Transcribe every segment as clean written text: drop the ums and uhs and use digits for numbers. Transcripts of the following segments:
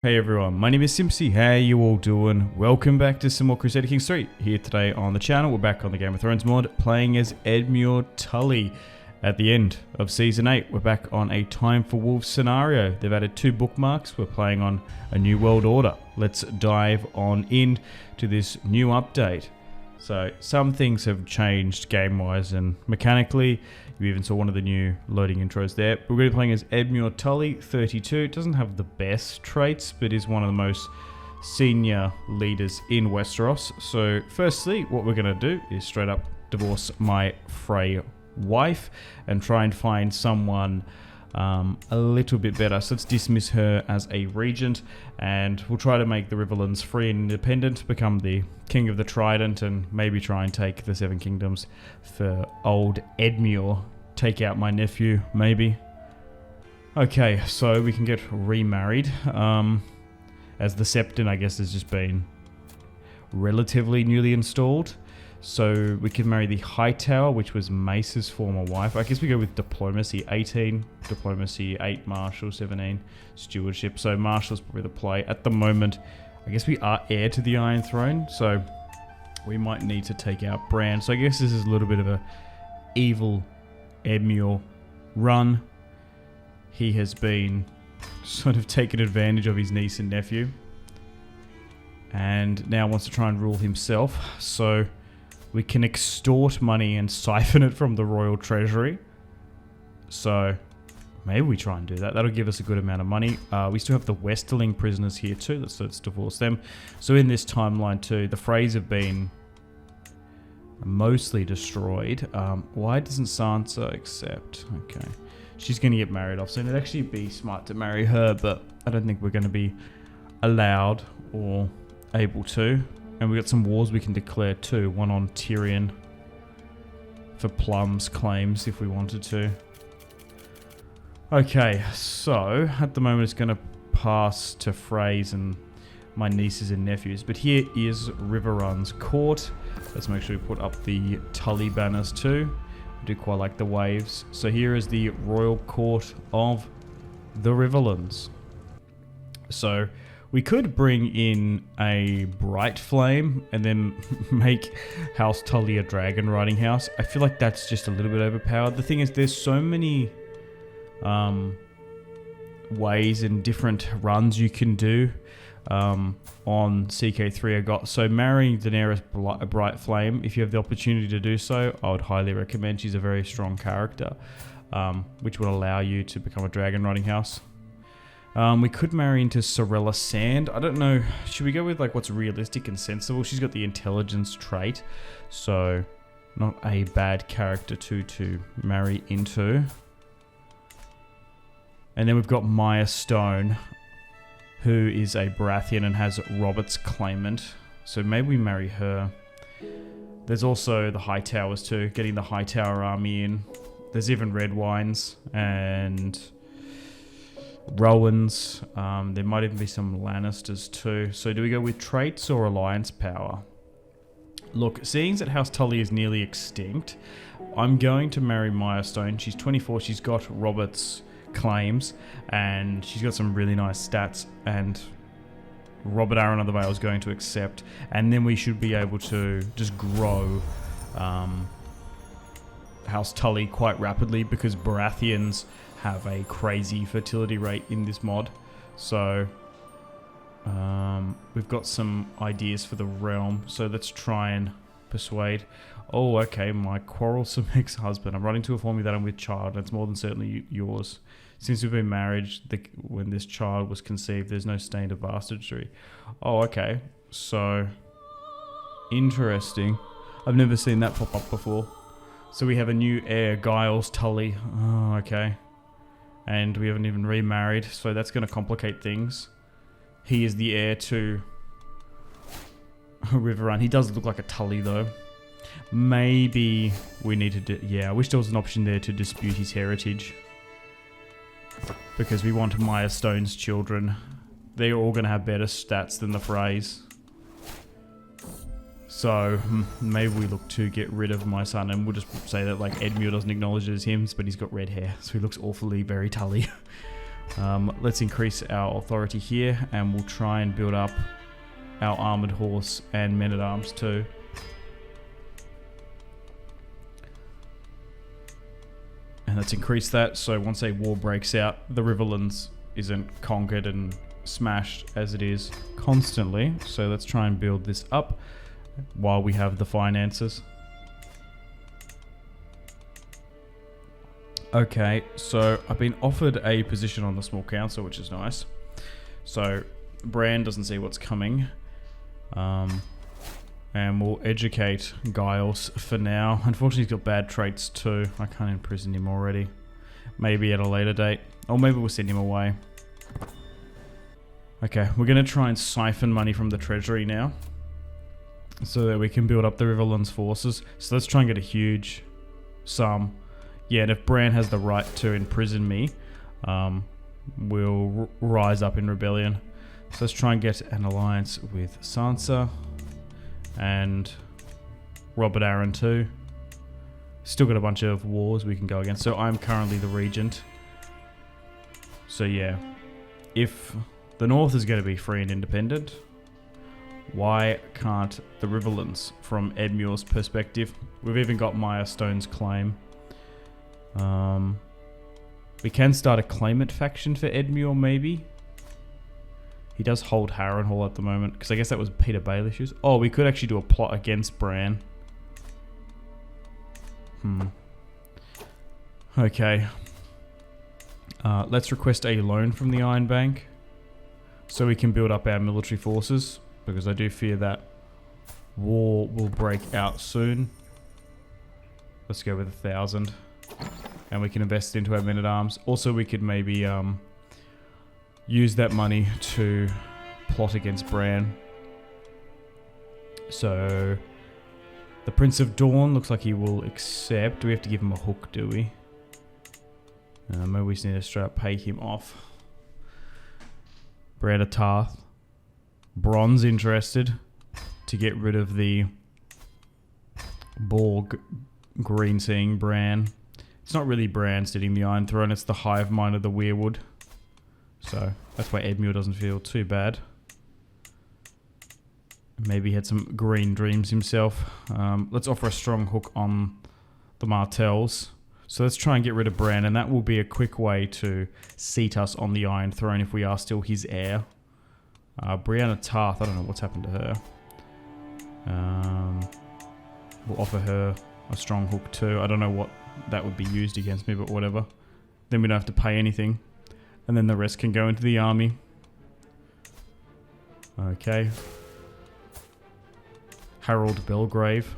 Hey everyone, my name is Simpzy. How you all doing? Welcome back to some more Crusader Kings 3 here today on the channel. We're back on the Game of Thrones mod, playing as Edmure Tully. At the end of Season 8, we're back on a Time for Wolves scenario. They've added 2 bookmarks. We're playing on a new world order. Let's dive on in to this new update. So, some things have changed game-wise and mechanically. You even saw one of the new loading intros there. We're going to be playing as Edmure Tully, 32. Doesn't have the best traits, but is one of the most senior leaders in Westeros. So, firstly, what we're going to do is straight up divorce my Frey wife and try and find someone a little bit better. So let's dismiss her as a regent, and we'll try to make the Riverruns free and independent, become the king of the Trident, and maybe try and take the Seven Kingdoms for old Edmure. Take out my nephew, maybe. Okay, so we can get remarried. As the Septon, I guess, has just been relatively newly installed. So we can marry the Hightower, which was Mace's former wife. I guess we go with diplomacy 18, diplomacy 8, martial 17, stewardship. So marshal's probably the play. At the moment, I guess we are heir to the Iron Throne, so we might need to take out Bran. So I guess this is a little bit of a evil Edmure run. He has been sort of taken advantage of his niece and nephew, and now wants to try and rule himself. So we can extort money and siphon it from the royal treasury. So maybe we try and do that. That'll give us a good amount of money. We still have the Westerling prisoners here too. Let's divorce them. So in this timeline too, the Freys have been mostly destroyed. Why doesn't Sansa accept? Okay. She's going to get married off soon. It'd actually be smart to marry her, but I don't think we're going to be allowed or able to. And we got some wars we can declare too. One on Tyrion for Plum's claims if we wanted to. Okay, so at the moment it's going to pass to Freys and my nieces and nephews. But here is Riverrun's court. Let's make sure we put up the Tully banners too. I do quite like the waves. So here is the royal court of the Riverlands. So we could bring in a bright flame and then make House Tully a dragon riding house. I feel like that's just a little bit overpowered. The thing is, there's so many ways and different runs you can do on CK3. I got so marrying Daenerys a bright flame. If you have the opportunity to do so, I would highly recommend. She's a very strong character, which would allow you to become a dragon riding house. We could marry into Sorella Sand. I don't know. Should we go with like what's realistic and sensible? She's got the intelligence trait, so not a bad character to marry into. And then we've got Maya Stone, who is a Baratheon and has Robert's claimant. So maybe we marry her. There's also the Hightowers too, getting the Hightower army in. There's even Red Wines and Rowans. There might even be some Lannisters too. So do we go with traits or alliance power? Look, seeing that House Tully is nearly extinct, I'm going to marry Maya Stone. She's 24. She's got Robert's claims and she's got some really nice stats, and Robert Aaron of the Vale is going to accept, and then we should be able to just grow House Tully quite rapidly because Baratheons have a crazy fertility rate in this mod. So we've got some ideas for the realm, so let's try and persuade. Oh, okay, my quarrelsome ex-husband. I'm writing to inform you that I'm with child. That's more than certainly yours. Since we've been married, when this child was conceived, there's no stain of bastardry. Oh, okay. So interesting. I've never seen that pop up before. So we have a new heir, Giles Tully. Oh, okay. And we haven't even remarried, so that's going to complicate things. He is the heir to Riverrun. He does look like a Tully, though. Maybe we need to... yeah, I wish there was an option there to dispute his heritage. Because we want Maya Stone's children. They're all going to have better stats than the Freys. So maybe we look to get rid of my son, and we'll just say that like Edmure doesn't acknowledge it as him, but he's got red hair, so he looks awfully very Tully. Let's increase our authority here, and we'll try and build up our armored horse and men-at-arms too. And let's increase that, so once a war breaks out, the Riverlands isn't conquered and smashed as it is constantly. So let's try and build this up while we have the finances. Okay, so I've been offered a position on the small council, which is nice. So Bran doesn't see what's coming. And we'll educate Giles for now. Unfortunately, he's got bad traits too. I can't imprison him already. Maybe at a later date. Or maybe we'll send him away. Okay, we're going to try and siphon money from the treasury now, so that we can build up the Riverlands forces. So let's try and get a huge sum. Yeah, and if Bran has the right to imprison me, we'll rise up in rebellion. So let's try and get an alliance with Sansa and Robert Aaron too. Still got a bunch of wars we can go against. So I'm currently the regent. So yeah, if the North is going to be free and independent, why can't the Riverlands from Edmure's perspective? We've even got Maya Stone's claim. We can start a claimant faction for Edmure, maybe. He does hold Harrenhal at the moment, because I guess that was Peter Baelish's. Oh, we could actually do a plot against Bran. Okay. Let's request a loan from the Iron Bank, so we can build up our military forces, because I do fear that war will break out soon. Let's go with 1,000. And we can invest into our men-at-arms. Also, we could maybe use that money to plot against Bran. So the Prince of Dawn looks like he will accept. Do we have to give him a hook, do we? Maybe we just need to straight up pay him off. Bran of Tarth. Bronze interested to get rid of the Borg green seeing Bran. It's not really Bran sitting the Iron Throne, it's the hive mind of the Weirwood. So that's why Edmure doesn't feel too bad. Maybe he had some green dreams himself. Let's offer a strong hook on the Martells. So let's try and get rid of Bran, and that will be a quick way to seat us on the Iron Throne if we are still his heir. Brianna Tarth, I don't know what's happened to her. We'll offer her a strong hook too. I don't know what that would be used against me, but whatever. Then we don't have to pay anything. And then the rest can go into the army. Okay. Harold Belgrave.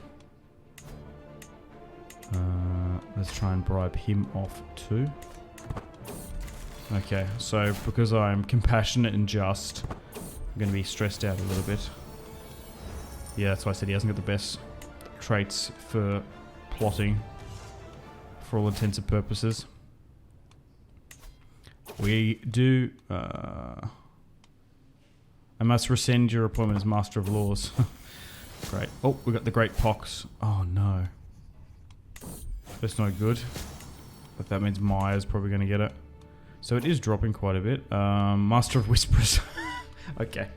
Let's try and bribe him off too. Okay, so because I'm compassionate and just, I'm going to be stressed out a little bit. Yeah, that's why I said he hasn't got the best traits for plotting, for all intents and purposes. We do... I must rescind your appointment as Master of Laws. Great. Oh, we got the Great Pox. Oh no. That's no good. But that means Maya's probably going to get it. So it is dropping quite a bit. Master of Whisperers. Okay.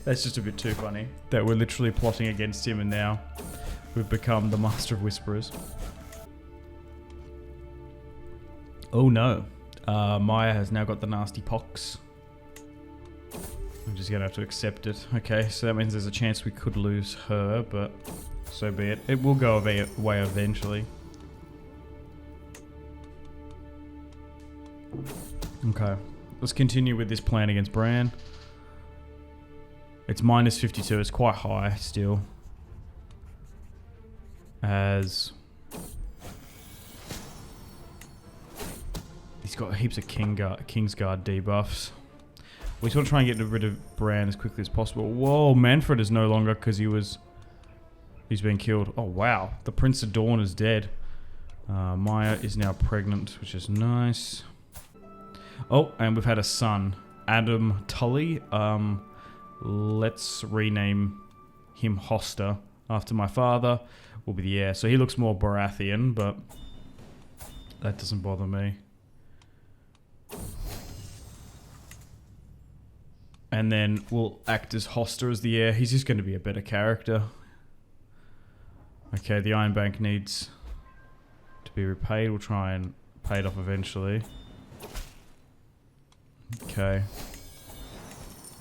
That's just a bit too funny. That we're literally plotting against him and now we've become the Master of Whisperers. Oh no. Maya has now got the nasty pox. I'm just going to have to accept it. Okay, so that means there's a chance we could lose her, but so be it. It will go away eventually. Okay, let's continue with this plan against Bran. It's minus 52. It's quite high still. As he's got heaps of Kingsguard debuffs. We just want to try and get rid of Bran as quickly as possible. Whoa, Manfred is no longer because he's been killed. Oh wow, the Prince of Dawn is dead. Maya is now pregnant, which is nice. Oh, and we've had a son, Edmure Tully. Let's rename him Hoster after my father. Will be the heir. So he looks more Baratheon, but that doesn't bother me. And then we'll act as Hoster as the heir. He's just going to be a better character. Okay, the Iron Bank needs to be repaid. We'll try and pay it off eventually. Okay.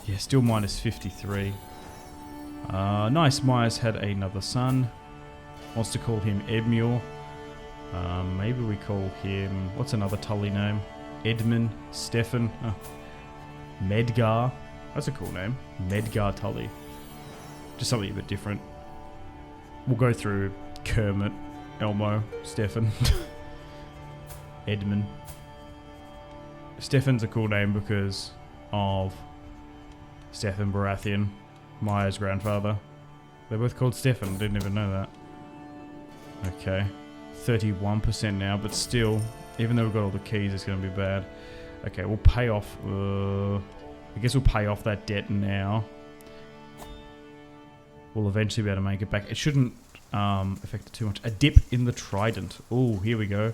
Yeah, still minus 53. Nice, Myers had another son. Wants to call him Edmure. Maybe we call him... What's another Tully name? Edmund, Stefan, Medgar. That's a cool name. Medgar Tully. Just something a bit different. We'll go through Kermit, Elmo, Stefan, Edmund. Stefan's a cool name because of Stefan Baratheon, Maya's grandfather. They're both called Stefan. Didn't even know that. Okay. 31% now, but still, even though we've got all the keys, it's going to be bad. Okay, we'll pay off... I guess we'll pay off that debt now. We'll eventually be able to make it back. It shouldn't affect it too much. A dip in the Trident. Oh, here we go.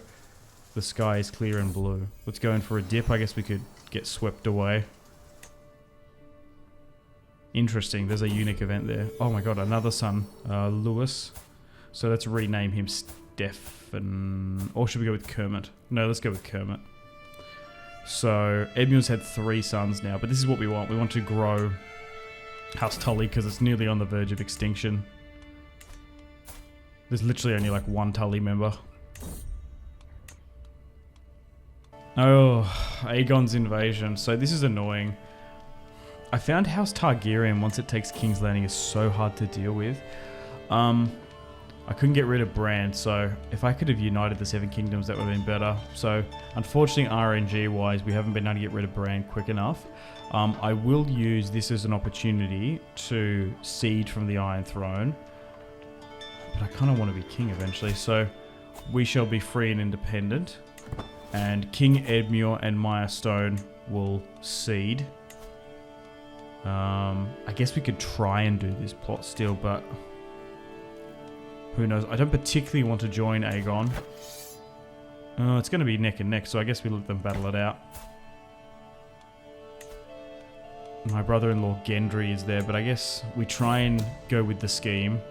The sky is clear and blue. Let's go in for a dip. I guess we could get swept away. Interesting. There's a unique event there. Oh my god, another son. Lewis. So let's rename him Stefan. Or should we go with Kermit? No, let's go with Kermit. So, Edmure's had 3 sons now, but this is what we want. We want to grow House Tully because it's nearly on the verge of extinction. There's literally only like 1 Tully member. Oh, Aegon's invasion. So this is annoying. I found House Targaryen, once it takes King's Landing, is so hard to deal with. I couldn't get rid of Bran, so if I could have united the 7 Kingdoms, that would have been better. So, unfortunately, RNG-wise, we haven't been able to get rid of Bran quick enough. I will use this as an opportunity to cede from the Iron Throne. But I kind of want to be king eventually, so we shall be free and independent. And King Edmure and Maya Stone will cede. I guess we could try and do this plot still, but... who knows? I don't particularly want to join Aegon. It's going to be neck and neck, so I guess we let them battle it out. My brother-in-law Gendry is there, but I guess we try and go with the scheme.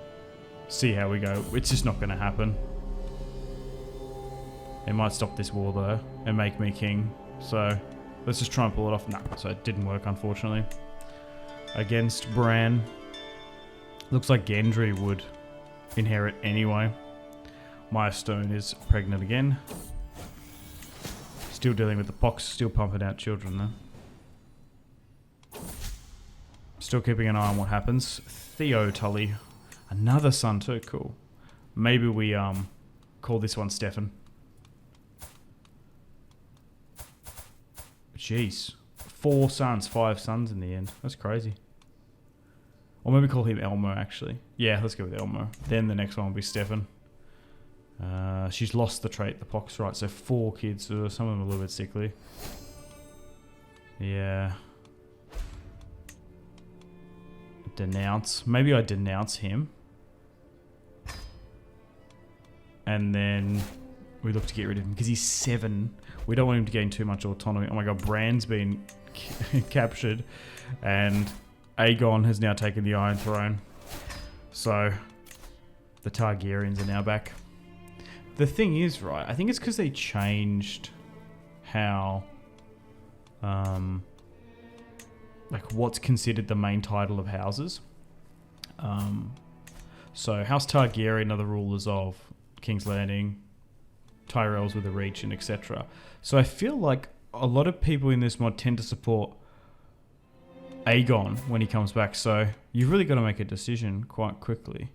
See how we go. It's just not going to happen. It might stop this war, though, and make me king. So, let's just try and pull it off. Nah, so it didn't work, unfortunately. Against Bran. Looks like Gendry would... inherit anyway. Maya Stone is pregnant again. Still dealing with the pox, still pumping out children though. Still keeping an eye on what happens. Theo Tully. Another son too, cool. Maybe we call this one Stefan. Jeez. 4 sons, 5 sons in the end. That's crazy. Or maybe call him Elmo, actually. Yeah, let's go with Elmo. Then the next one will be Stefan. She's lost the trait, the pox, right? So 4 kids. Some of them are a little bit sickly. Yeah. Denounce. Maybe I denounce him. And then we look to get rid of him because he's 7. We don't want him to gain too much autonomy. Oh my god, Bran's been captured. And... Aegon has now taken the Iron Throne. So, the Targaryens are now back. The thing is, right, I think it's because they changed how... like, what's considered the main title of houses. So, House Targaryen are the rulers of King's Landing, Tyrells with a Reach, and etc. So, I feel like a lot of people in this mod tend to support Aegon when he comes back, so you've really got to make a decision quite quickly.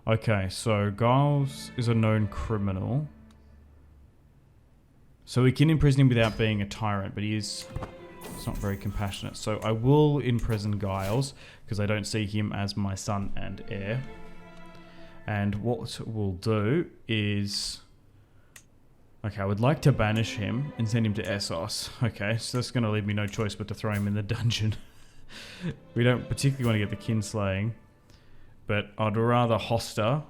Okay, so Giles is a known criminal. So we can imprison him without being a tyrant, but he's not very compassionate. So I will imprison Giles, because I don't see him as my son and heir. And what we'll do is... okay, I would like to banish him and send him to Essos. Okay, so that's going to leave me no choice but to throw him in the dungeon. We don't particularly want to get the kinslaying, but I'd rather Hoster,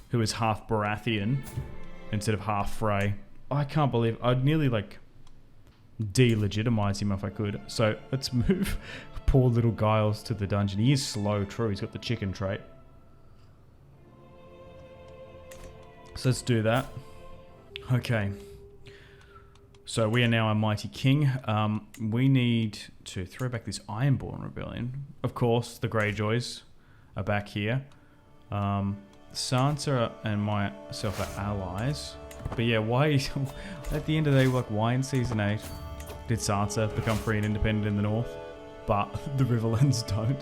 who is half Baratheon, instead of half Frey. I can't believe... I'd nearly, like, delegitimize him if I could. So, let's move poor little Giles to the dungeon. He is slow, true. He's got the chicken trait. So let's do that. Okay. So we are now a mighty king. We need to throw back this Ironborn rebellion. Of course, the Greyjoys are back here. Sansa and myself are allies. But yeah, why... at the end of the day, like, why in Season 8 did Sansa become free and independent in the north, but the Riverlands don't?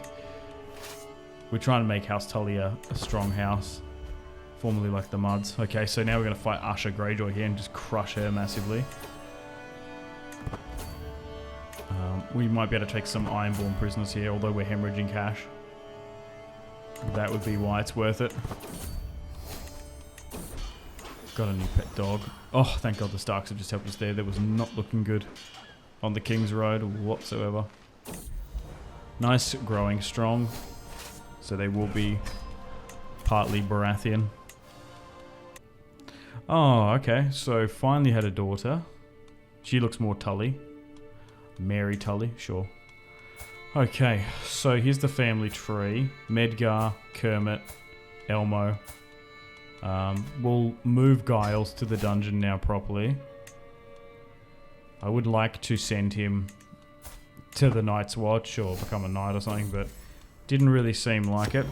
We're trying to make House Tully a strong house. Formerly like the Muds. Okay, so now we're going to fight Asha Greyjoy here and just crush her massively. We might be able to take some Ironborn prisoners here, although we're hemorrhaging cash. That would be why it's worth it. Got a new pet dog. Oh, thank God the Starks have just helped us there. That was not looking good on the King's Road whatsoever. Nice, growing strong. So they will be partly Baratheon. Oh, okay. So finally had a daughter. She looks more Tully. Mary Tully, sure. Okay, so here's the family tree. Medgar, Kermit, Elmo. We'll move Giles to the dungeon now properly. I would like to send him to the Night's Watch or become a knight or something, but didn't really seem like it.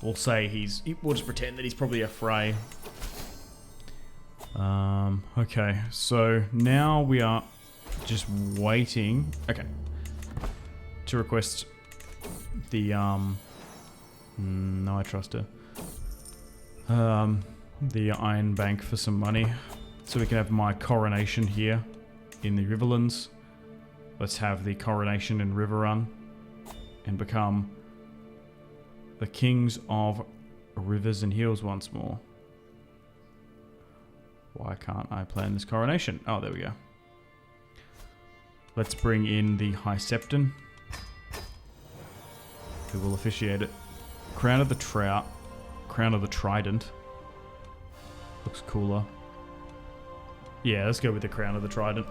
We'll say we'll just pretend that he's probably a Frey. Okay, so now we are just waiting. Okay. To request the, no, I trust her. The Iron Bank for some money. So we can have my coronation here in the Riverlands. Let's have the coronation in Riverrun and become the kings of rivers and hills once more. Why can't I plan this coronation? Oh, there we go. Let's bring in the High Septon, who will officiate it. Crown of the Trout. Crown of the Trident. Looks cooler. Yeah, let's go with the Crown of the Trident.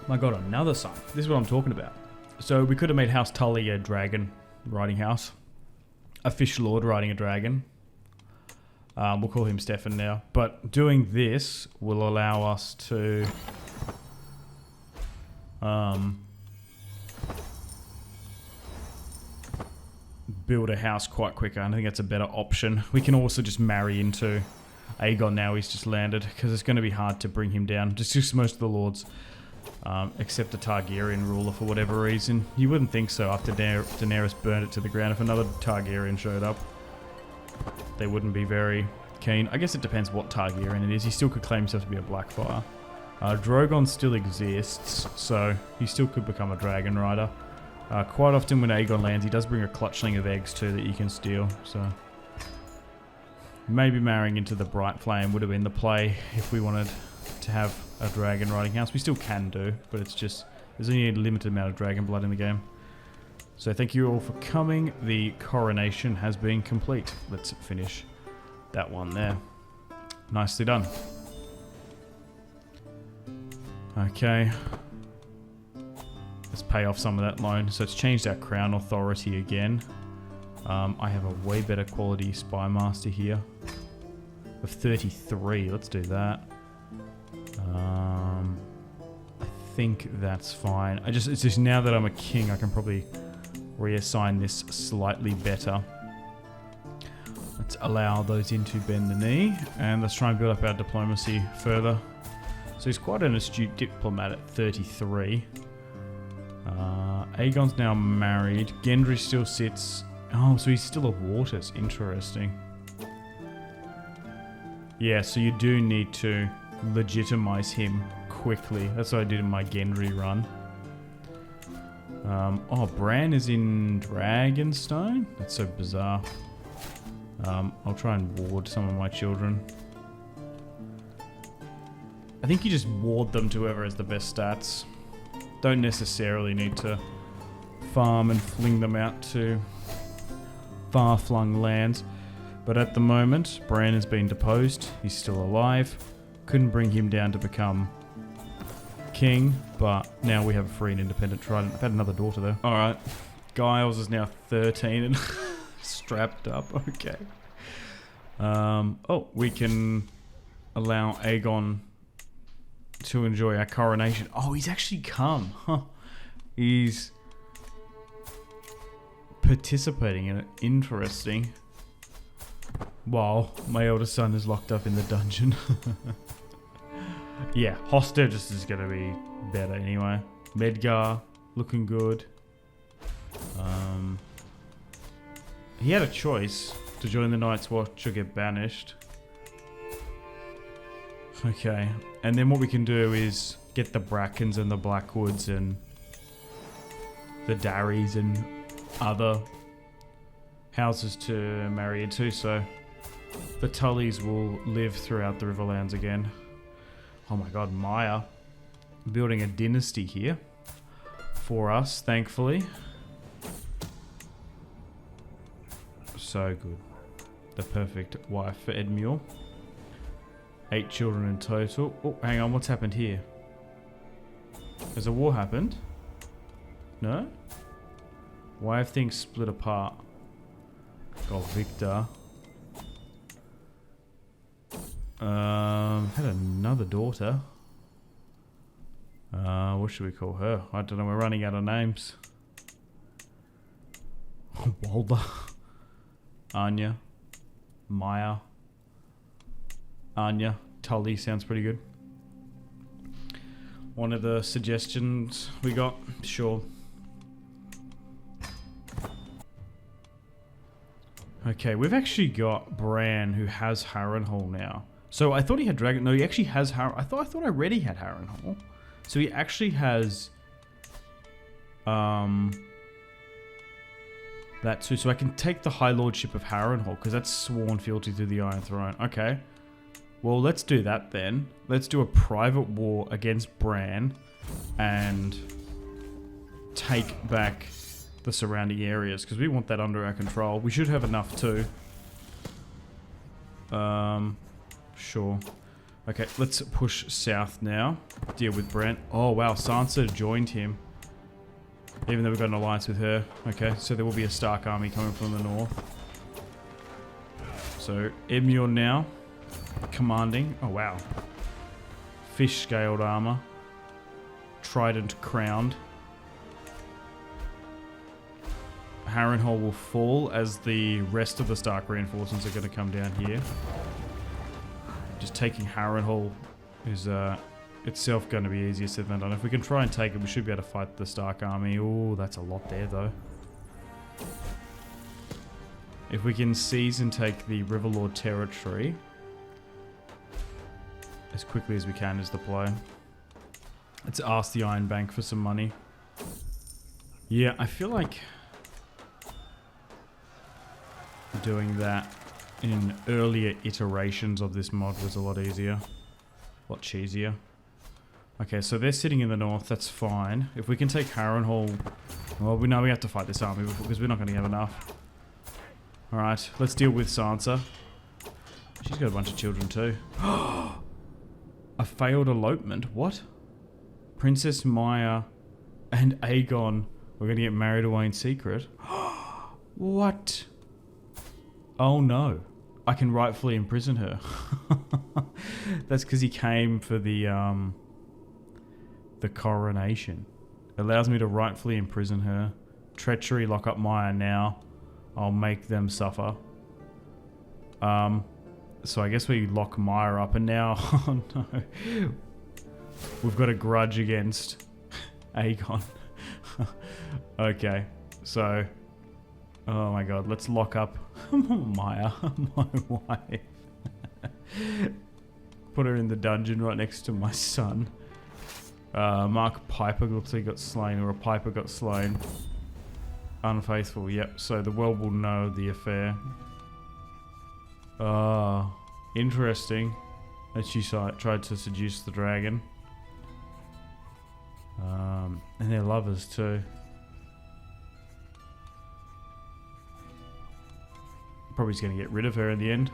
My God, another son. This is what I'm talking about. So we could have made House Tully a dragon riding house. A fish lord riding a dragon. We'll call him Stefan now. But doing this will allow us to... build a house quite quicker. I think that's a better option. We can also just marry into Aegon now he's just landed, because it's going to be hard to bring him down. Just most of the lords. Except a Targaryen ruler for whatever reason. You wouldn't think so after Daenerys burned it to the ground. If another Targaryen showed up, they wouldn't be very keen. I guess it depends what Targaryen it is. He still could claim himself to be a Blackfire. Drogon still exists, so he still could become a dragon rider. Quite often when Aegon lands, he does bring a clutchling of eggs too that you can steal. So maybe marrying into the Bright Flame would have been the play if we wanted to have a dragon riding house. We still can do, but it's just there's only a limited amount of dragon blood in the game. So thank you all for coming. The coronation has been complete. Let's finish that one there. Nicely done. Okay. Let's pay off some of that loan. So it's changed our crown authority again. I have a way better quality spy master here of 33. Let's do that. I think that's fine. It's just now that I'm a king, I can probably reassign this slightly better. Let's allow those in to bend the knee, and let's try and build up our diplomacy further. So he's quite an astute diplomat at 33. Aegon's now married. Gendry still sits... Oh, so he's still a Waters. Interesting. Yeah, so you do need to legitimize him quickly. That's what I did in my Gendry run. Oh, Bran is in Dragonstone? That's so bizarre. I'll try and ward some of my children. I think you just ward them to whoever has the best stats. Don't necessarily need to farm and fling them out to far-flung lands. But at the moment, Bran has been deposed. He's still alive. Couldn't bring him down to become king, but now we have a free and independent Trident. I've had another daughter though. Alright. Giles is now 13 and strapped up. Okay. Oh, we can allow Aegon to enjoy our coronation. Oh, he's actually come. Huh. He's participating in it. Interesting. While my eldest son is locked up in the dungeon. Yeah, Hostages is going to be better anyway. Medgar, looking good. He had a choice to join the Night's Watch or get banished. Okay, and then what we can do is get the Brackens and the Blackwoods and the Darries and other houses to marry into, so the Tullys will live throughout the Riverlands again. Oh my god, Maya. Building a dynasty here for us, thankfully. So good. The perfect wife for Edmure. 8 children in total. Oh, hang on, what's happened here? Has a war happened? No? Why have things split apart? Got Victor. Had another daughter. What should we call her? I don't know, we're running out of names. Walder. Anya. Maya. Anya. Tully sounds pretty good. One of the suggestions we got? Sure. Okay, we've actually got Bran who has Harrenhal now. So I thought he had Dragon. No, he actually has I thought I read he had Harrenhal. So he actually has that too. So I can take the High Lordship of Harrenhal because that's sworn fealty to the Iron Throne. Okay. Well, let's do that then. Let's do a private war against Bran and take back the surrounding areas because we want that under our control. We should have enough too. Sure. Okay, let's push south now. Deal with Bran. Oh wow, Sansa joined him. Even though we've got an alliance with her. Okay, so there will be a Stark army coming from the north. So, Edmure now. Commanding. Oh wow. Fish scaled armor. Trident crowned. Harrenhal will fall as the rest of the Stark reinforcements are going to come down here. Just taking Harrenhal is itself going to be easier said than done. If we can try and take it, we should be able to fight the Stark army. Oh, that's a lot there though. If we can seize and take the Riverlord territory as quickly as we can is the play. Let's ask the Iron Bank for some money. Yeah, I feel like doing that in earlier iterations of this mod was a lot easier. A lot cheesier. Okay, so they're sitting in the north, that's fine. If we can take Harrenhal... Well, we know we have to fight this army because we're not going to have enough. Alright, let's deal with Sansa. She's got a bunch of children too. A failed elopement? What? Princess Maya and Aegon were going to get married away in secret? What? Oh no. I can rightfully imprison her. That's because he came for the coronation. Allows me to rightfully imprison her. Treachery, lock up Maya now. I'll make them suffer. So I guess we lock Maya up and now... Oh no. We've got a grudge against Aegon. Okay. So... Oh my god, let's lock up Maya, my wife. Put her in the dungeon right next to my son. Mark Piper looks like he got slain, or a Piper got slain. Unfaithful, yep. So the world will know the affair. Interesting. And she tried to seduce the dragon. And they're lovers too. Probably just going to get rid of her in the end.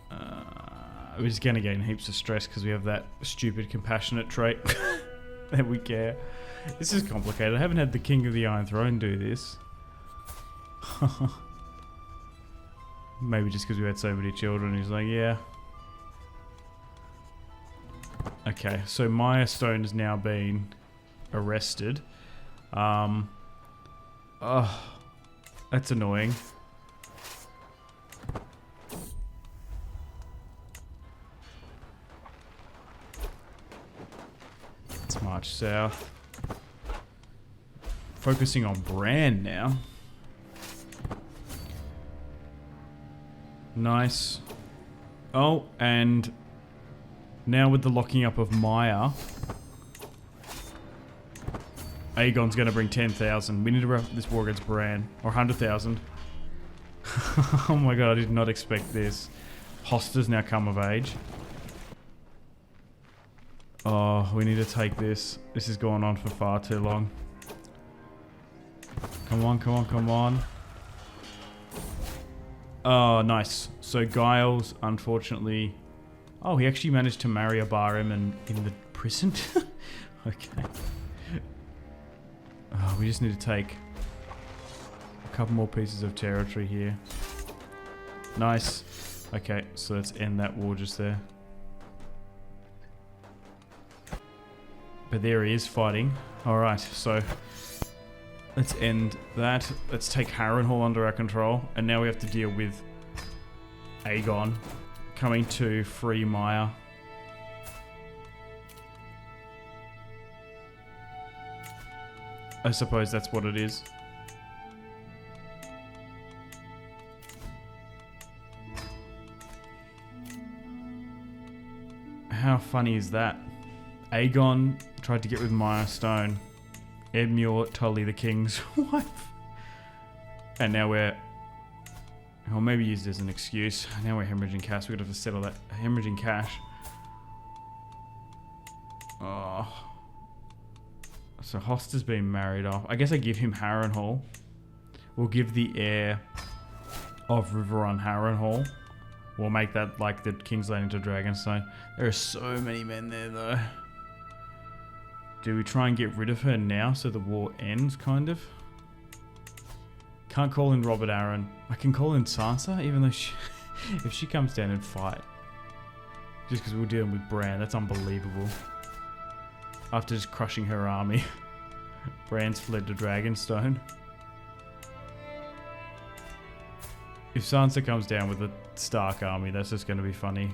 We're just going to gain heaps of stress because we have that stupid compassionate trait that we care. This is complicated. I haven't had the King of the Iron Throne do this. Maybe just because we had so many children. He's like, yeah. Okay, so Maya Stone has now been arrested. Oh, that's annoying. Let's march south. Focusing on Bran now. Nice. Oh, and now with the locking up of Maya, Aegon's going to bring 10,000. We need to wrap up this war against Bran. Or 100,000. Oh my god, I did not expect this. Hosta's now come of age. Oh, we need to take this. This has gone on for far too long. Come on, come on, come on. Oh, nice. So Giles, unfortunately... Oh, he actually managed to marry a Barham in the prison? Okay. Oh, we just need to take a couple more pieces of territory here. Nice. Okay, so let's end that war just there. But there he is fighting. Alright, so let's end that. Let's take Harrenhal under our control. And now we have to deal with Aegon coming to free Maya. I suppose that's what it is. How funny is that? Aegon tried to get with Maya Stone. Edmure Tully, the king's wife. And now we're... Or maybe used as an excuse. Now we're hemorrhaging cash. We're going to have to settle that hemorrhaging cash. Oh. So Hoster's been married off. I guess I give him Harrenhal. We'll give the heir of Riverrun Harrenhal. We'll make that like the King's Landing to Dragonstone. There are so many men there though. Do we try and get rid of her now so the war ends, kind of? Can't call in Robert Aaron. I can call in Sansa, even though she, if she comes down and fight. Just because we're dealing with Bran, that's unbelievable. After just crushing her army. Bran's fled to Dragonstone. If Sansa comes down with a Stark army, that's just going to be funny.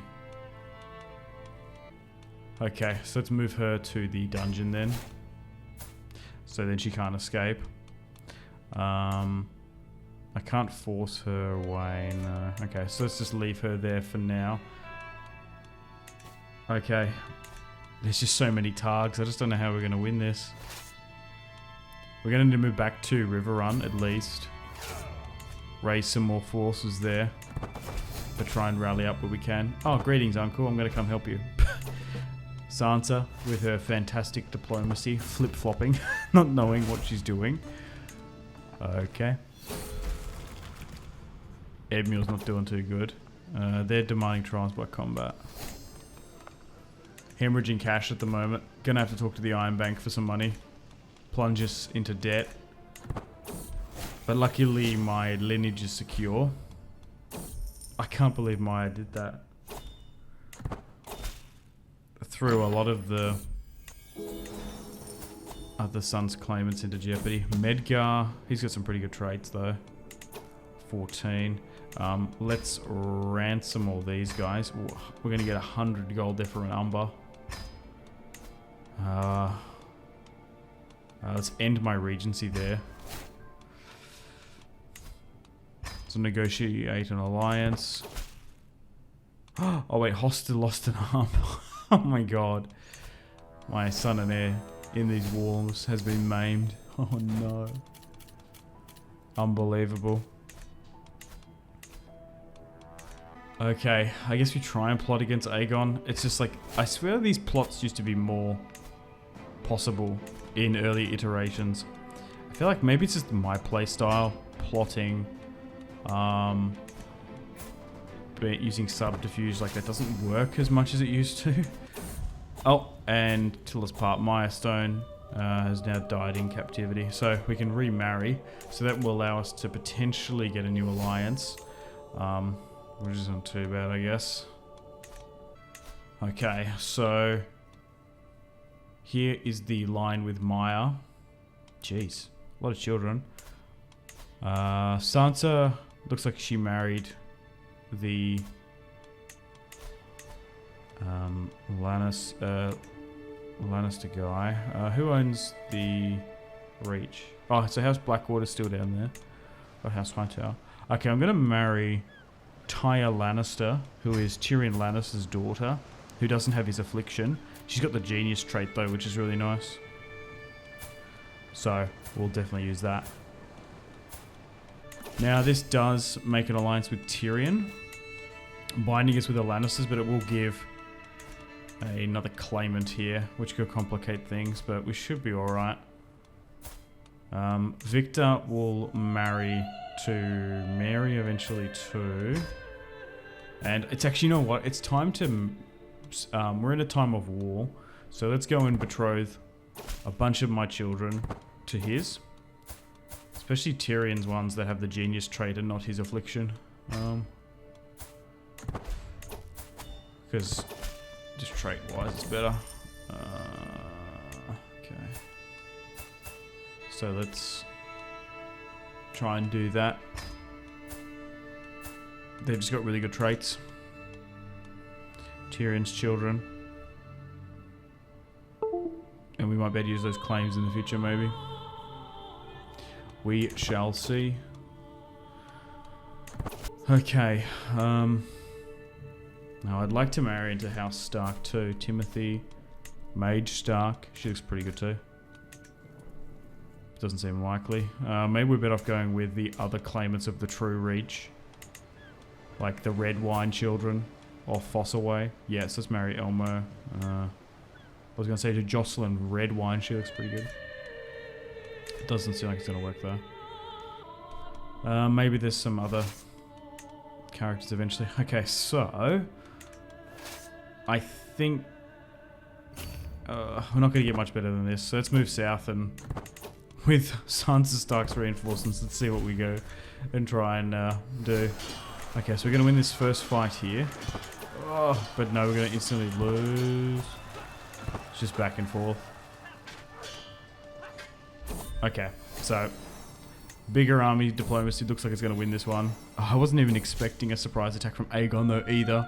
Okay, so let's move her to the dungeon then. So then she can't escape. I can't force her away, no. Okay, so let's just leave her there for now. Okay. There's just so many Targs. I just don't know how we're going to win this. We're going to need to move back to Riverrun, at least. Raise some more forces there. To try and rally up what we can. Oh, greetings, Uncle. I'm going to come help you. Sansa, with her fantastic diplomacy, flip-flopping, not knowing what she's doing. Okay. Edmure's not doing too good. They're demanding trials by combat. Hemorrhaging cash at the moment. Gonna have to talk to the Iron Bank for some money. Plunge us into debt. But luckily my lineage is secure. I can't believe Maya did that. Threw a lot of the other son's claimants into jeopardy. Medgar, he's got some pretty good traits though. 14. Let's ransom all these guys. We're going to get 100 gold there for an Umber. Let's end my regency there. So negotiate an alliance. Oh wait, Hoster lost an arm. Oh my god. My son and heir in these walls has been maimed. Oh no. Unbelievable. Okay, I guess we try and plot against Aegon. It's just like, I swear these plots used to be more possible in early iterations. I feel like maybe it's just my playstyle plotting, but using subterfuge like that doesn't work as much as it used to. Oh, and Tilla's part, Mirestone, has now died in captivity, so we can remarry. So that will allow us to potentially get a new alliance, which isn't too bad, I guess. Okay, so here is the line with Maya. Jeez, a lot of children. Sansa looks like she married the Lannister guy. Who owns the Reach? Oh, so House Blackwater's still down there. Or House Hightower. Okay, I'm gonna marry Tyre Lannister, who is Tyrion Lannister's daughter, who doesn't have his affliction. She's got the genius trait though, which is really nice. So we'll definitely use that. Now this does make an alliance with Tyrion, binding us with the Lannisters, but it will give another claimant here, which could complicate things, but we should be alright. Victor will marry to Mary eventually too. And it's actually, you know what? It's time to... we're in a time of war, so let's go and betroth a bunch of my children to his. Especially Tyrion's ones that have the genius trait and not his affliction. Because just trait-wise it's better. Okay. So let's try and do that. They've just got really good traits. Tyrion's children. And we might be able to use those claims in the future, maybe. We shall see. Okay. Now I'd like to marry into House Stark too. Timothy, Mage Stark. She looks pretty good too. Doesn't seem likely. Maybe we're better off going with the other claimants of the True Reach. Like the Red Wine children. Or Fossilway. Yes, let's marry Elmo. I was going to say to Jocelyn Redwine. She looks pretty good. Doesn't seem like it's going to work though. Maybe there's some other characters eventually. Okay, so... I think... we're not going to get much better than this. So let's move south and... With Sansa Stark's reinforcements, let's see what we go and try and do. Okay, so we're going to win this first fight here. Oh, but no, we're going to instantly lose. It's just back and forth. Okay, so bigger army diplomacy looks like it's going to win this one. Oh, I wasn't even expecting a surprise attack from Aegon though either.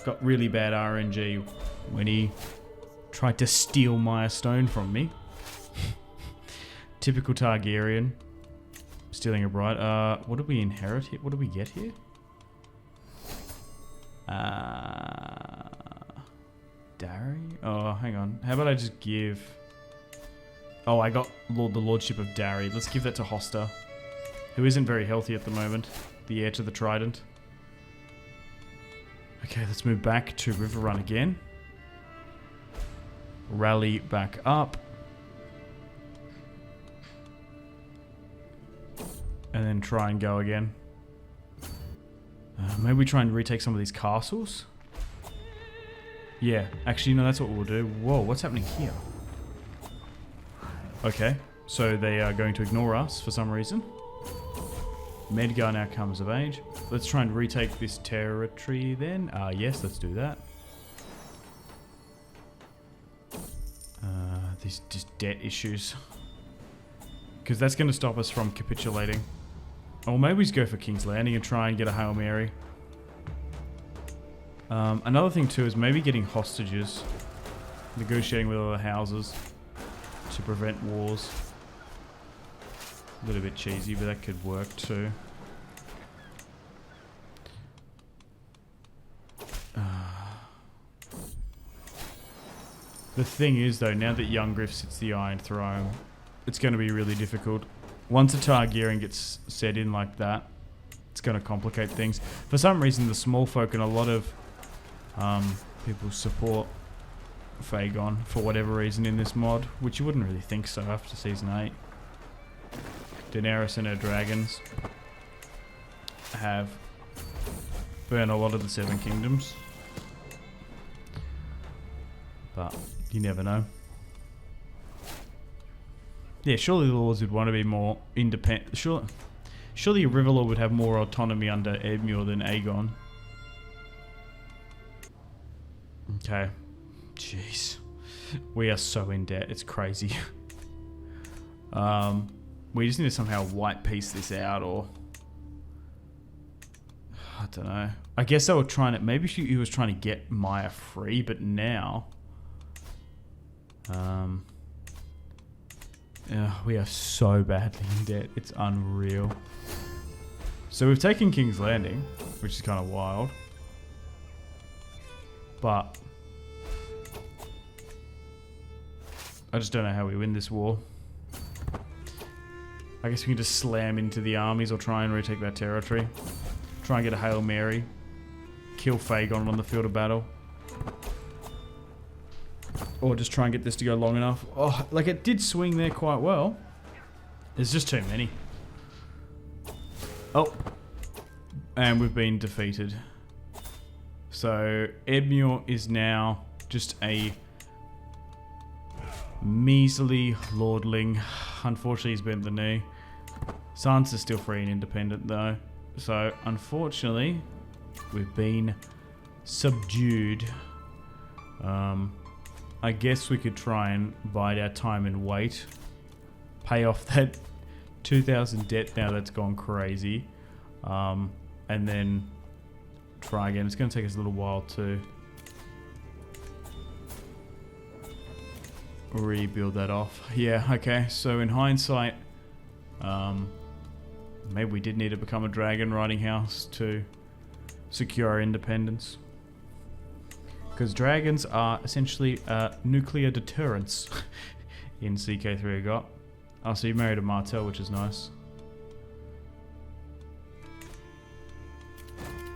Got really bad RNG when he tried to steal my stone from me. Typical Targaryen. Stealing a bride. What did we inherit here? What did we get here? Darry? Oh, hang on. How about I just give... Oh, I got the Lordship of Darry. Let's give that to Hoster, who isn't very healthy at the moment. The heir to the Trident. Okay, let's move back to Riverrun again. Rally back up. And then try and go again. Maybe we try and retake some of these castles. Yeah, actually, no, that's what we'll do. Whoa, what's happening here? Okay, so they are going to ignore us for some reason. Medgar now comes of age. Let's try and retake this territory then. Yes, let's do that. These just debt issues. Because that's going to stop us from capitulating. Or maybe we just go for King's Landing and try and get a Hail Mary. Another thing too is maybe getting hostages. Negotiating with other houses to prevent wars. A little bit cheesy, but that could work too. The thing is though, now that Young Griff sits the Iron Throne, it's going to be really difficult. Once a Targaryen gets set in like that, it's going to complicate things. For some reason, the small folk and a lot of people support Aegon for whatever reason in this mod, which you wouldn't really think so after Season 8. Daenerys and her dragons have burned a lot of the Seven Kingdoms. But you never know. Yeah, surely the Lords would want to be more independent. Surely a River Lord would have more autonomy under Edmure than Aegon. Okay. Jeez. We are so in debt. It's crazy. We just need to somehow white piece this out, or... I don't know. I guess they were trying to... Maybe he was trying to get Maya free, but now... Yeah, we are so badly in debt. It's unreal. So we've taken King's Landing, which is kind of wild. But... I just don't know how we win this war. I guess we can just slam into the armies or try and retake that territory. Try and get a Hail Mary. Kill Aegon on the field of battle. Or just try and get this to go long enough. Oh, like it did swing there quite well. There's just too many. Oh. And we've been defeated. So Edmure is now just a measly lordling. Unfortunately, he's bent the knee. Sansa's still free and independent though. So unfortunately, we've been subdued. I guess we could try and bide our time and wait. Pay off that 2,000 debt now that's gone crazy. And then try again. It's going to take us a little while to rebuild that off. Yeah, okay. So in hindsight, maybe we did need to become a dragon riding house to secure our independence. Because dragons are essentially nuclear deterrents in CK3 I got. Oh, so you married a Martell, which is nice.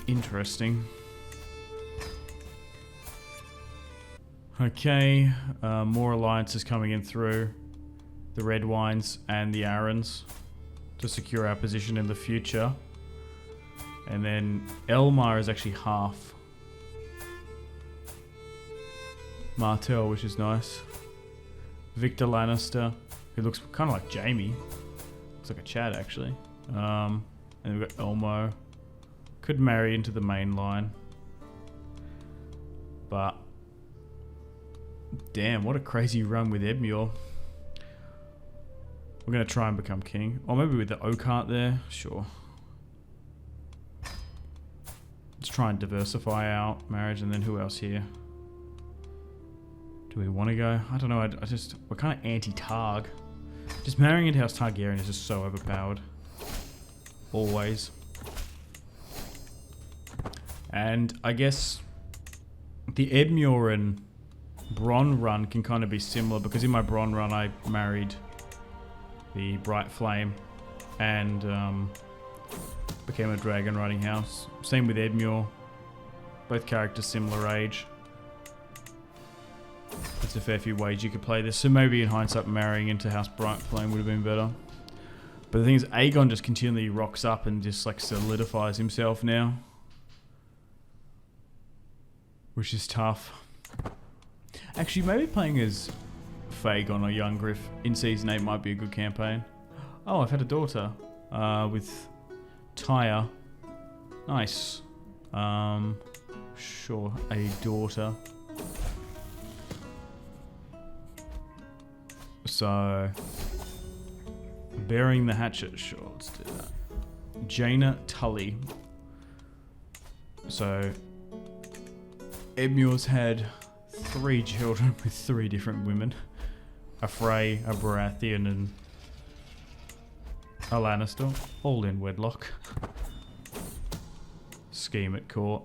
Interesting. Okay, more alliances coming in through the Red Wines and the Arryns to secure our position in the future. And then Elmar is actually half Martell, which is nice. Victor Lannister, who looks kind of like Jaime. Looks like a Chad, actually. And then we've got Elmo. Could marry into the main line. But... damn, what a crazy run with Edmure. We're going to try and become king. Or maybe with the Oakheart there. Sure. Let's try and diversify our marriage. And then who else here? Do we want to go? I don't know. We're kind of anti-Targ. Just marrying into House Targaryen is just so overpowered. Always. And I guess the Edmure and Bronn run can kind of be similar, because in my Bronn run I married the Bright Flame and became a dragon riding house. Same with Edmure. Both characters similar age. There's a fair few ways you could play this. So maybe in hindsight marrying into House Bright Flame would have been better. But the thing is, Aegon just continually rocks up and just like solidifies himself now. Which is tough. Actually, maybe playing as Aegon or Young Griff in Season 8 might be a good campaign. Oh, I've had a daughter with Tyre. Nice. Sure, a daughter. So, bearing the hatchet. Sure, let's do that. Jaina Tully. So, Edmure's had 3 children with 3 different women. A Frey, a Baratheon, and a Lannister. All in wedlock. Scheme at court.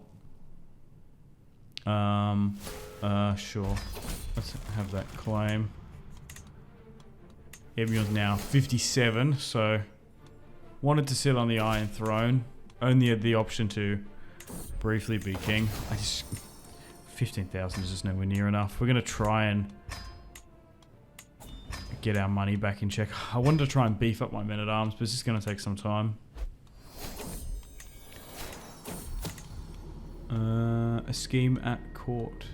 Sure. Let's have that claim. Edmure's now 57, so wanted to sit on the Iron Throne. Only had the option to briefly be king. 15,000 is just nowhere near enough. We're going to try and get our money back in check. I wanted to try and beef up my men-at-arms, but it's just going to take some time. A scheme at court.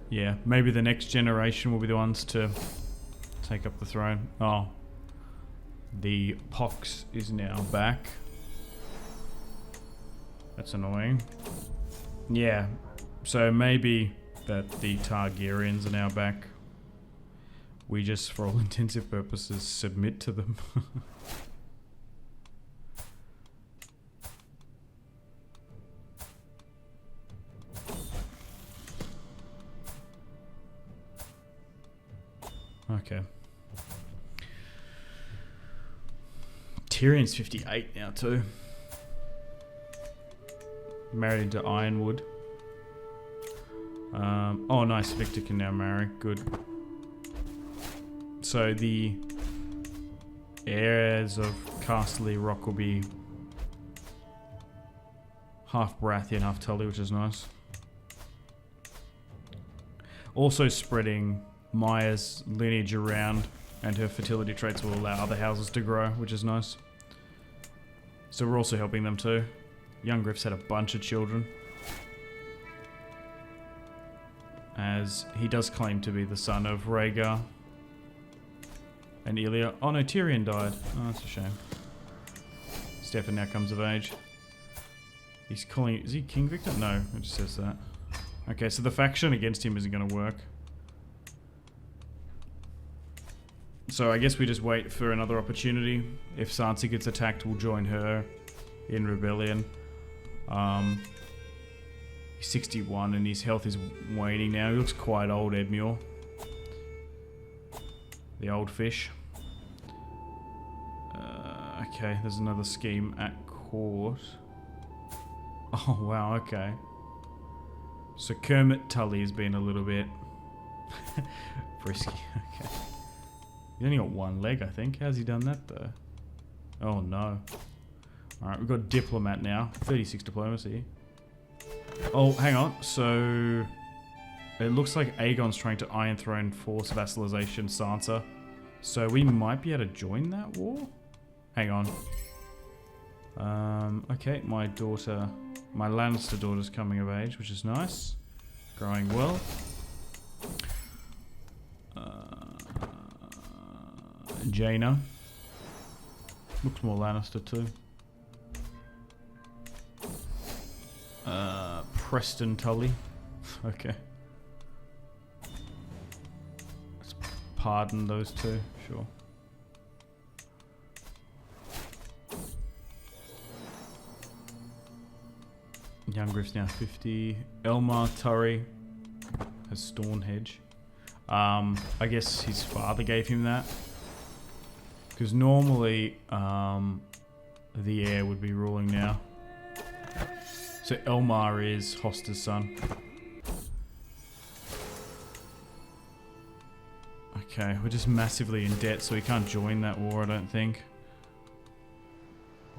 Yeah, maybe the next generation will be the ones to take up the throne. Oh. The pox is now back. That's annoying. Yeah, so maybe that the Targaryens are now back. We just, for all intensive purposes, submit to them. Okay. Tyrion's 58 now too. Married into Ironwood. Oh nice, Victor can now marry. Good. So the heirs of Casterly Rock will be half Baratheon, half Tully, which is nice. Also spreading Maya's lineage around, and her fertility traits will allow other houses to grow, which is nice. So we're also helping them too. Young Griff's had a bunch of children, as he does claim to be the son of Rhaegar and Elia. Oh no, Tyrion died. Oh, that's a shame. Stefan now comes of age. He's calling... Is he King Victor? No, it just says that. Okay, so the faction against him isn't going to work. So I guess we just wait for another opportunity. If Sansa gets attacked, we'll join her in rebellion. He's 61 and his health is waning now. He looks quite old, Edmure. The old fish. Okay, there's another scheme at court. Oh wow, okay. So Kermit Tully has been a little bit frisky. Okay. He's only got one leg, I think. How's he done that, though? Oh, no. Alright, we've got Diplomat now. 36 diplomacy. Oh, hang on. So, it looks like Aegon's trying to Iron Throne force vassalization Sansa. So, we might be able to join that war? Hang on. Okay, my daughter... My Lannister daughter's coming of age, which is nice. Growing well. Jaina. Looks more Lannister too. Preston Tully. Okay. Let's pardon those two, sure. Young Griff's now 50. Edmure Tully has Stornhedge. I guess his father gave him that. Because normally, the heir would be ruling now. So Edmure is Hoster's son. Okay, we're just massively in debt, so we can't join that war, I don't think.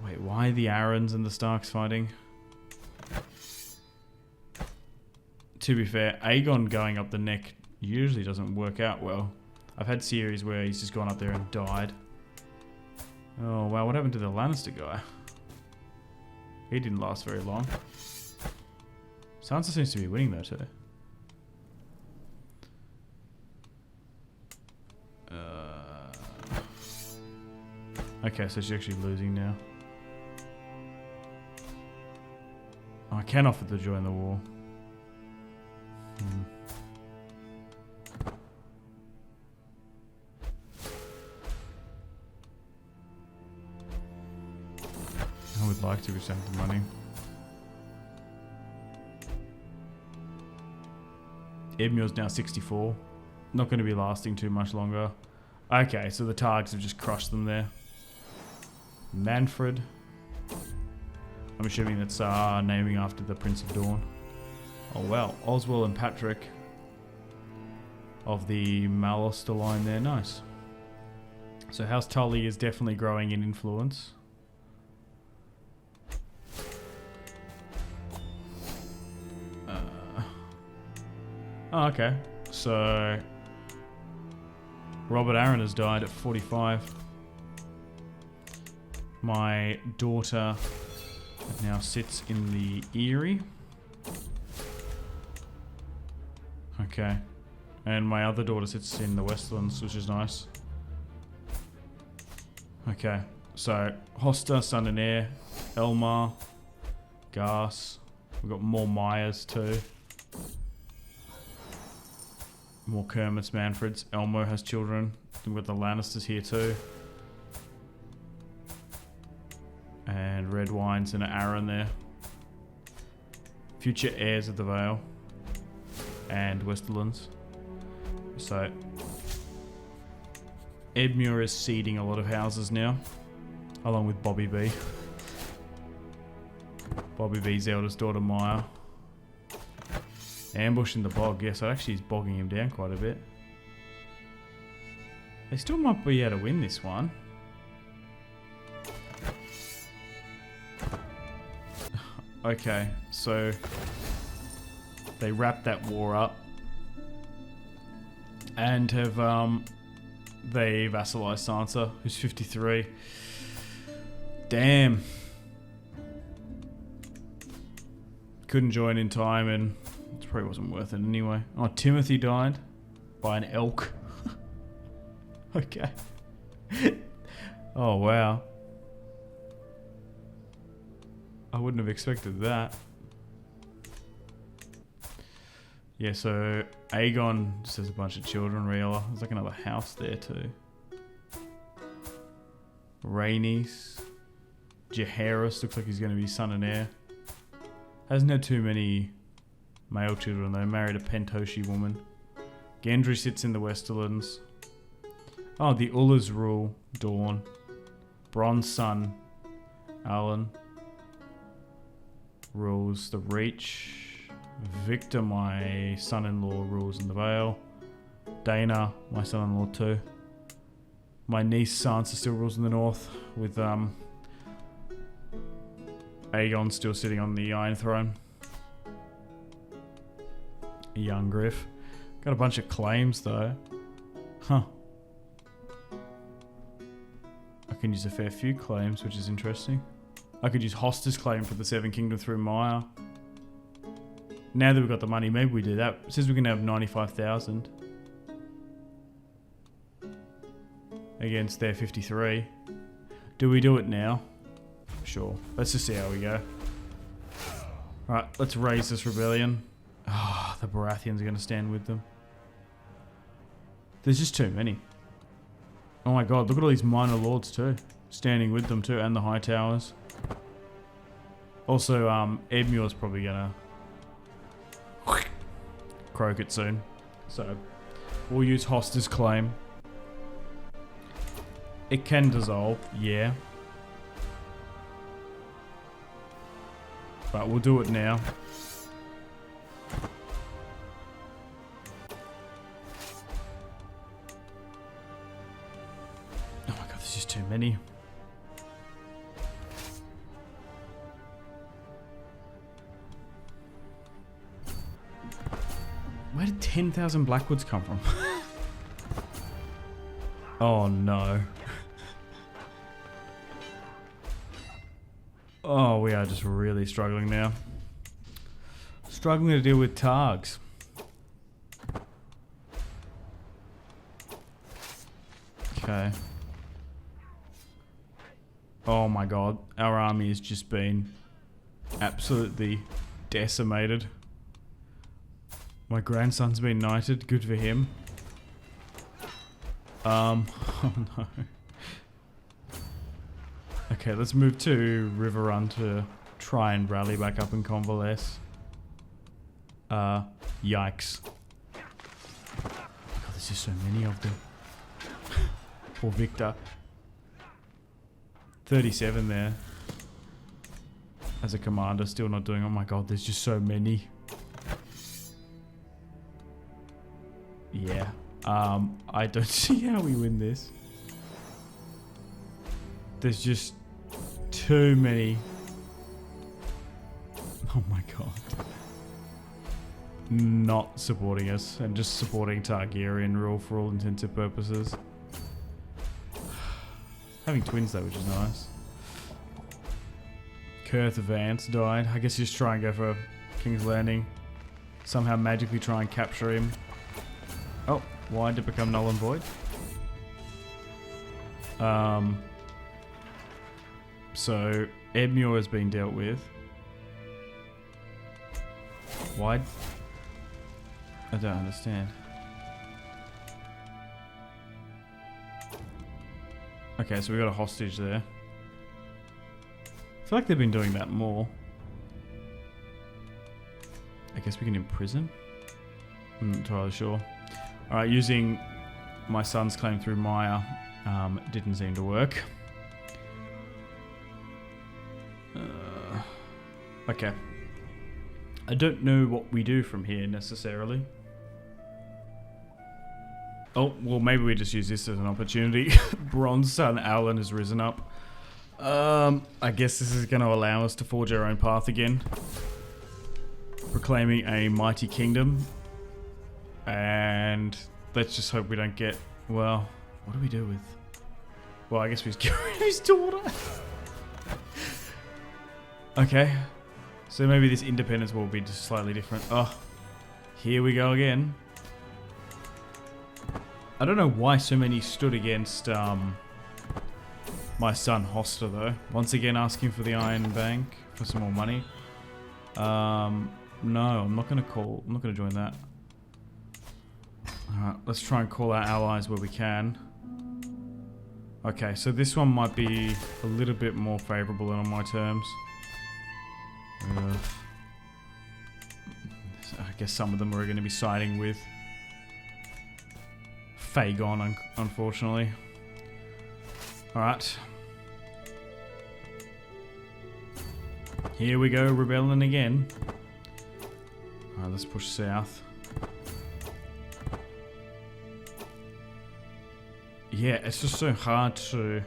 Wait, why are the Arryns and the Starks fighting? To be fair, Aegon going up the neck usually doesn't work out well. I've had series where he's just gone up there and died. Oh wow, what happened to the Lannister guy? He didn't last very long. Sansa seems to be winning though too. Okay, so she's actually losing now. Oh, I can offer to join the war. I would like to receive the money. Edmure's now 64. Not going to be lasting too much longer. Okay, so the Targs have just crushed them there. Manfred. I'm assuming that's naming after the Prince of Dawn. Oh wow, Oswell and Patrick of the Maloster line there, nice. So House Tully is definitely growing in influence. Oh, okay. So Robert Aaron has died at 45. My daughter now sits in the Eyrie. Okay. And my other daughter sits in the Westlands, which is nice. Okay. So, Hosta, Son and Heir, Elmar, Gas. We've got more Myers too. More Kermits, Manfreds. Elmo has children. We've got the Lannisters here too. And Red Wines and Aaron there. Future heirs of the Vale. And Westerlands. So, Edmure is seeding a lot of houses now. Along with Bobby B. Bobby B's eldest daughter, Maya. Ambush in the bog. Yes, actually he's bogging him down quite a bit. They still might be able to win this one. Okay, so they wrapped that war up and have they vassalized Sansa, who's 53. Damn. Couldn't join in time, and it probably wasn't worth it anyway. Oh, Timothy died by an elk. Okay. Oh, wow. I wouldn't have expected that. Yeah, so Aegon just has a bunch of children, Rhaella. There's like another house there too. Rhaenys. Jaehaerys looks like he's going to be son and heir. Hasn't had too many male children though. Married a Pentoshi woman. Gendry sits in the Westerlands. Oh, the Ullas rule. Dawn. Bronze son. Alan. Rules the Reach. Victor, my son-in-law, rules in the Vale. Dana, my son-in-law too. My niece Sansa still rules in the north, with Aegon still sitting on the Iron Throne. Young Griff. Got a bunch of claims though. Huh. I can use a fair few claims, which is interesting. I could use Hoster's claim for the Seven Kingdom through Maya. Now that we've got the money, maybe we do that. It says we can have 95,000 against their 53. Do we do it now? Sure. Let's just see how we go. Alright, let's raise this rebellion. Ah, the Baratheons are going to stand with them. There's just too many. Oh my god, look at all these minor lords too. Standing with them too, and the High Towers. Also, Edmure's probably going to croak it soon. So, we'll use Hoster's claim. It can dissolve, yeah. But we'll do it now. Oh my god, there's just too many. Where did 10,000 Blackwoods come from? Oh no. Oh, we are just really struggling now. Struggling to deal with Targs. Okay. Oh my god, our army has just been absolutely decimated. My grandson's been knighted, good for him. Oh no. Okay, let's move to Riverrun to try and rally back up and convalesce. Yikes. Oh god, there's just so many of them. Poor Victor. 37 there. As a commander, still not doing, oh my god, there's just so many. Yeah. I don't see how we win this. There's just too many. Oh my god. not supporting us and just supporting Targaryen rule for all intensive purposes. Having twins though, which is nice. Kurth Vance died. I guess you just try and go for King's Landing. Somehow magically try and capture him. Oh, why did it become null and void? So Edmure has been dealt with. Why? I don't understand. Okay, so we got a hostage there. I feel like they've been doing that more. I guess we can imprison? I'm not entirely sure. Alright, using my son's claim through Maya didn't seem to work. Okay. I don't know what we do from here necessarily. Oh, well maybe we just use this as an opportunity. Bronze Sun Alan has risen up. I guess this is going to allow us to forge our own path again. Proclaiming a mighty kingdom. And let's just hope we don't get... Well, what do we do with... Well, I guess we just get rid of his daughter. Okay. So maybe this independence will be just slightly different. Oh, here we go again. I don't know why so many stood against my son Hoster though. Once again asking for the Iron Bank for some more money. No, I'm not gonna join that. Alright, let's try and call our allies where we can. Okay, so this one might be a little bit more favourable than on my terms. I guess some of them are going to be siding with Aegon, unfortunately. Alright. Here we go, rebelling again. Alright, let's push south. Yeah, it's just so hard to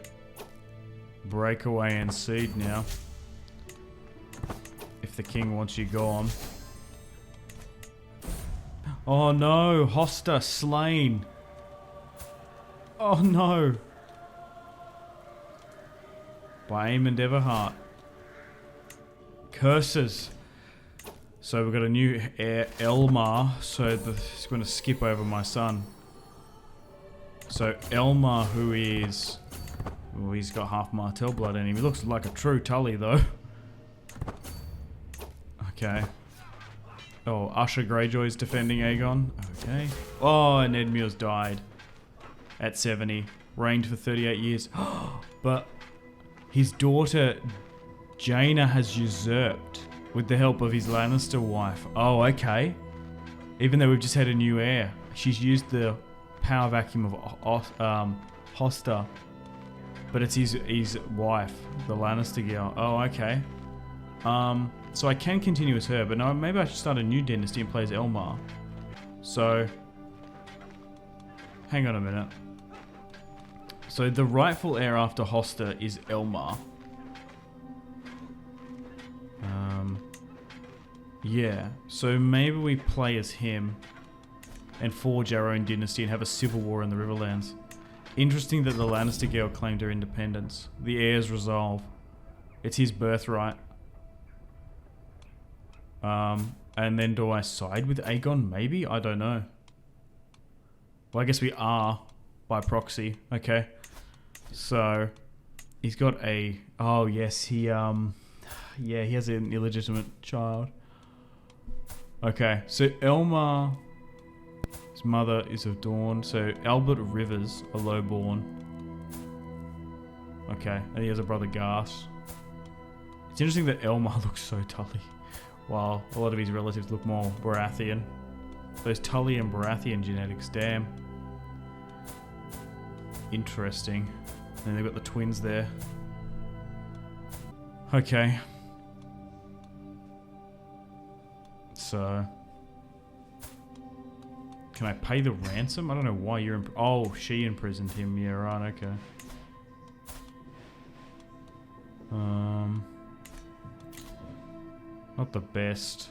break away and seed now. If the king wants you gone. Oh no, Hoster slain. Oh no. By Aemond Everheart. Curses. So we've got a new heir, Elmar. So he's going to skip over my son. So Elmar, who is... Well, he's got half Martell blood in him. He looks like a true Tully though. Okay. Oh, Usher Greyjoy's defending Aegon. Okay. Oh, and Edmure's died. At 70. Reigned for 38 years. But his daughter, Jaina, has usurped with the help of his Lannister wife. Oh, okay. Even though we've just had a new heir. She's used the power vacuum of Hoster. But it's his wife, the Lannister girl. Oh, okay. So I can continue as her, but no, maybe I should start a new dynasty and play as Elmar. So, hang on a minute. So the rightful heir after Hoster is Elmar. Yeah, so maybe we play as him and forge our own dynasty and have a civil war in the Riverlands. Interesting that the Lannister girl claimed her independence. The heirs resolve. It's his birthright. And then do I side with Aegon? Maybe? I don't know. Well, I guess we are by proxy. Okay. So, he's got a... Oh, yes, he, yeah, he has an illegitimate child. Okay, so Elmar... His mother is of Dawn. So, Albert Rivers, a lowborn. Okay, and he has a brother, Gas. It's interesting that Elmar looks so Tully, while a lot of his relatives look more Baratheon. Those Tully and Baratheon genetics, damn. Interesting. And they've got the twins there. Okay. So... Can I pay the ransom? I don't know why you're... Oh, she imprisoned him. Yeah, right, okay. Not the best.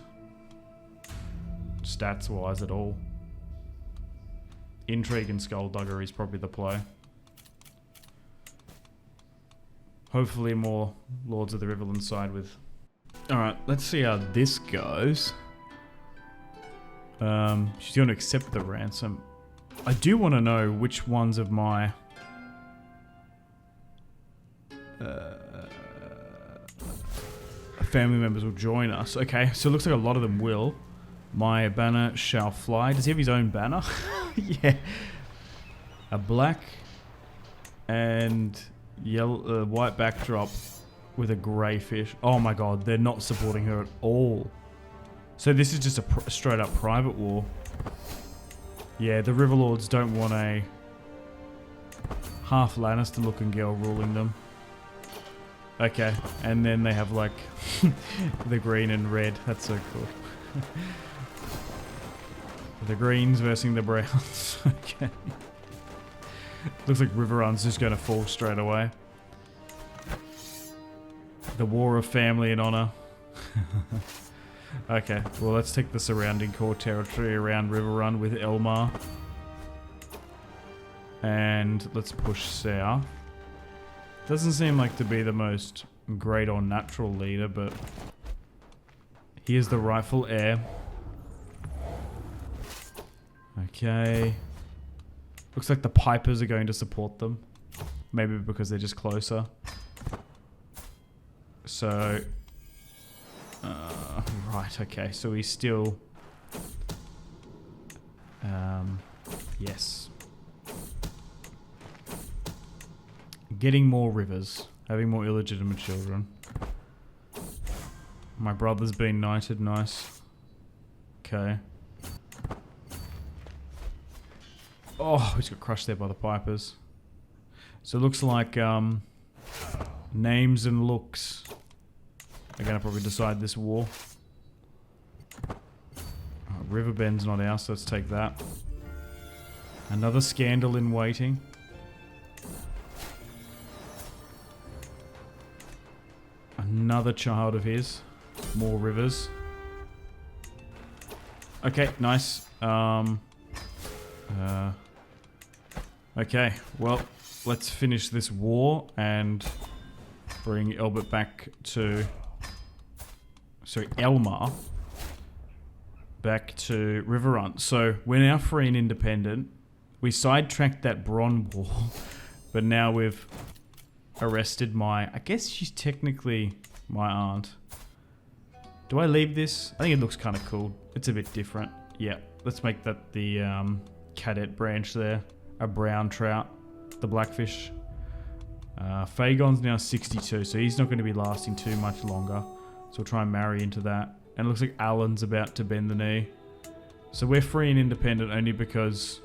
stats-wise at all. Intrigue and Skullduggery is probably the play. Hopefully more Lords of the Riverrun side with... Alright, let's see how this goes. She's going to accept the ransom. I do want to know which ones of my... family members will join us. Okay, so it looks like a lot of them will. My banner shall fly. Does he have his own banner? Yeah. A black and yellow, white backdrop with a grey fish. Oh my god, they're not supporting her at all. So this is just a straight up private war. Yeah, the Riverlords don't want a half Lannister looking girl ruling them. Okay, and then they have like the green and red. That's so cool. The greens versus the browns. Okay. Looks like Riverrun's just going to fall straight away. The war of family and honor. Okay, well let's take the surrounding core territory around Riverrun with Elmar. And let's push south. Doesn't seem like to be the most great or natural leader, but he is the rightful heir. Okay. Looks like the Pipers are going to support them. Maybe because they're just closer. So... right, okay. So he's still... yes. Getting more rivers. Having more illegitimate children. My brother's been knighted. Nice. Okay. Oh, he's got crushed there by the Pipers. So it looks like names and looks are going to probably decide this war. Riverbend's not ours, so let's take that. Another scandal in waiting. Another child of his. More rivers. Okay, nice. Okay, well, let's finish this war and bring Elbert back to... Sorry, Elmar. Back to Riverrun. So, we're now free and independent. We sidetracked that Bronn War, but now we've arrested my... I guess she's technically my aunt. Do I leave this? I think it looks kind of cool. It's a bit different. Yeah, let's make that the cadet branch there. A brown trout. The blackfish. Fagon's now 62, so he's not going to be lasting too much longer. So we'll try and marry into that. And it looks like Alan's about to bend the knee. So we're free and independent only because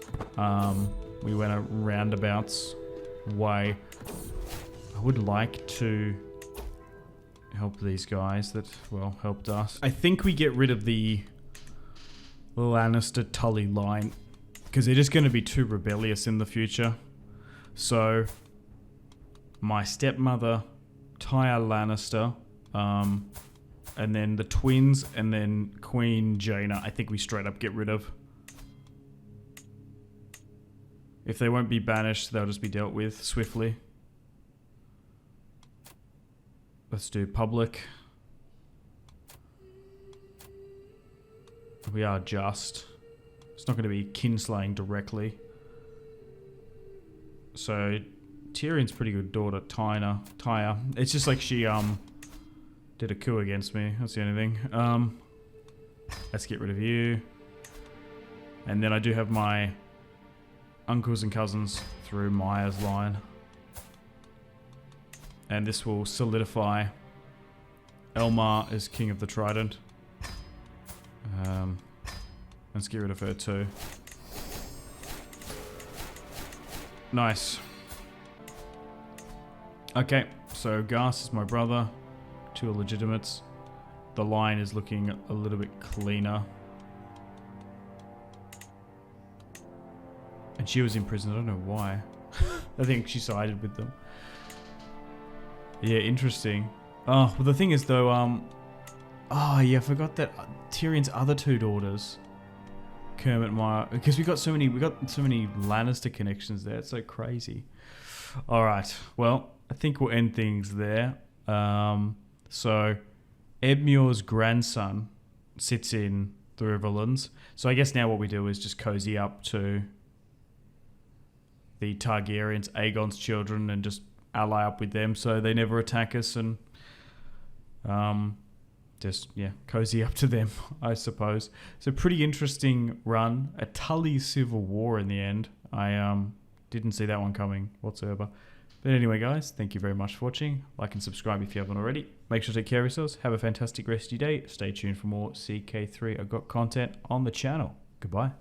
we went a roundabouts way. I would like to help these guys that, well, helped us. I think we get rid of the Lannister Tully line because they're just going to be too rebellious in the future. So my stepmother, Tyre Lannister, and then the twins, and then Queen Jaina, I think we straight up get rid of. If they won't be banished, they'll just be dealt with swiftly. Let's do public. We are just. It's not going to be kinslaying directly. So Tyrion's pretty good daughter, Tyre. It's just like she did a coup against me. That's the only thing. Let's get rid of you. And then I do have my uncles and cousins through Maya's line. And this will solidify Elmar as king of the Trident. Let's get rid of her too. Nice. Okay, so Gas is my brother. Two illegitimates. The line is looking a little bit cleaner. And she was in prison. I don't know why. I think she sided with them. Yeah, interesting. Oh, well the thing is though, oh yeah, I forgot that Tyrion's other two daughters Kermit Meyer, because we got so many Lannister connections there. It's so crazy. All right, well, I think we'll end things there. So Edmure's grandson sits in the Riverlands. So I guess now what we do is just cozy up to the Targaryens, Aegon's children, and just ally up with them so they never attack us, and just, yeah, cozy up to them, I suppose. So pretty interesting run. A Tully civil war in the end. I didn't see that one coming whatsoever. But anyway, guys, thank you very much for watching. Like and subscribe if you haven't already. Make sure to take care of yourselves. Have a fantastic rest of your day. Stay tuned for more CK3. I've got content on the channel. Goodbye.